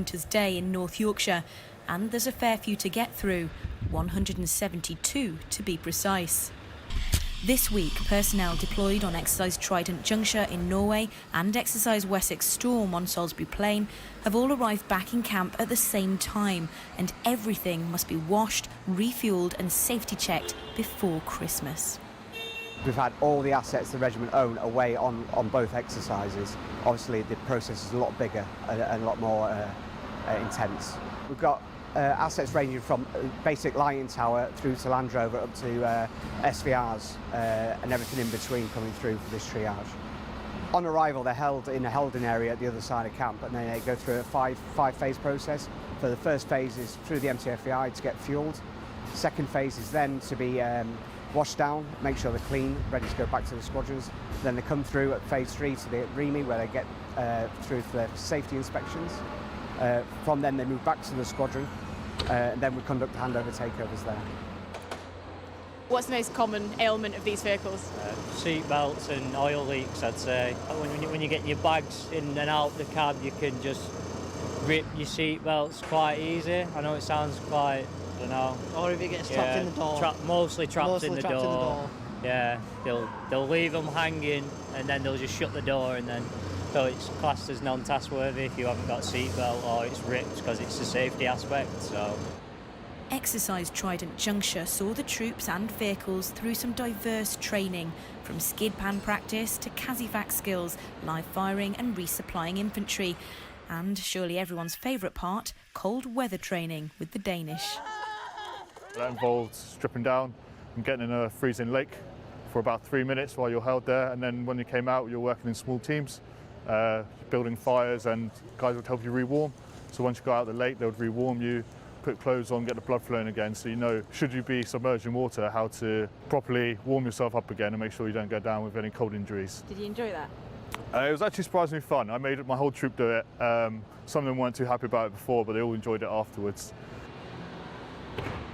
Day in North Yorkshire, and there's a fair few to get through, 172 to be precise. This week, personnel deployed on Exercise Trident Juncture in Norway and Exercise Wessex Storm on Salisbury Plain have all arrived back in camp at the same time, and everything must be washed, refuelled and safety checked before Christmas. We've had all the assets the regiment own away on both exercises. Obviously the process is a lot bigger and a lot more intense. We've got assets ranging from basic lighting tower through to Land Rover up to SVRs and everything in between coming through for this triage. On arrival they're held in a holding area at the other side of camp, and then they go through a five-phase process. For the first phase is through the MTFEI to get fuelled. Second phase is then to be washed down, make sure they're clean, ready to go back to the squadrons. Then they come through at phase 3 to the REME, where they get through for their safety inspections. From then they move back to the squadron, and then we conduct handover takeovers there. What's the most common ailment of these vehicles? Seat belts and oil leaks, I'd say. When you get your bags in and out the cab, you can just rip your seat belts quite easy. I know it sounds quite, I don't know. Or if it gets trapped in the door. Mostly trapped in the door. Yeah, they'll leave them hanging and then they'll just shut the door, and then so it's classed as non-task worthy if you haven't got a seatbelt, or it's ripped because it's a safety aspect. So. Exercise Trident Juncture saw the troops and vehicles through some diverse training, from skid pan practice to CASEVAC skills, live firing and resupplying infantry, and surely everyone's favourite part, cold weather training with the Danish. That involved stripping down and getting in a freezing lake for about 3 minutes while you're held there, and then when you came out you're working in small teams, building fires, and guys would help you rewarm. So once you got out of the lake they would rewarm you, put clothes on, get the blood flowing again, so you know, should you be submerged in water, how to properly warm yourself up again and make sure you don't go down with any cold injuries. Did you enjoy that? It was actually surprisingly fun. I made my whole troop do it. Some of them weren't too happy about it before, but they all enjoyed it afterwards.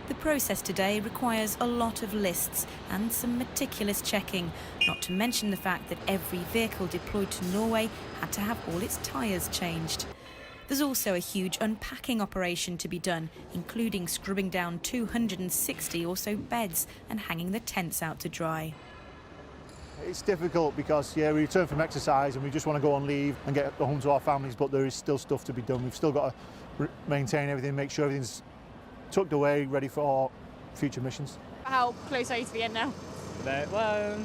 The process today requires a lot of lists and some meticulous checking, not to mention the fact that every vehicle deployed to Norway had to have all its tyres changed. There's also a huge unpacking operation to be done, including scrubbing down 260 or so beds and hanging the tents out to dry. It's difficult because, yeah, we return from exercise and we just want to go on leave and get home to our families, but there is still stuff to be done. We've still got to maintain everything, make sure everything's tucked away, ready for our future missions. How close are you to the end now? Well,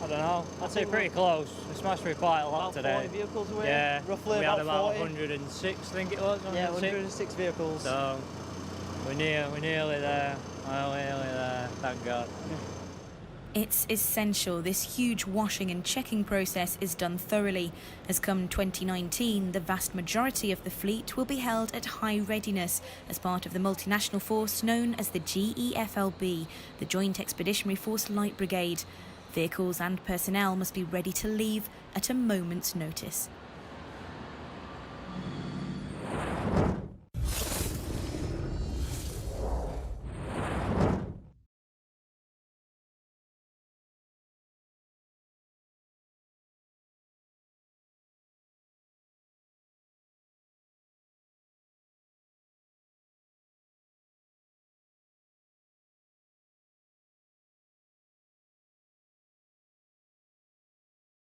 I don't know. I'd say pretty close. We smashed through quite a lot today. 40 vehicles away? Yeah, roughly we about had about 40. 106, I think it was. 106. Yeah, 106 vehicles. So we're nearly there. We're nearly there, thank God. It's essential this huge washing and checking process is done thoroughly, as come 2019 the vast majority of the fleet will be held at high readiness as part of the multinational force known as the GEFLB, the Joint Expeditionary Force Light Brigade. Vehicles and personnel must be ready to leave at a moment's notice.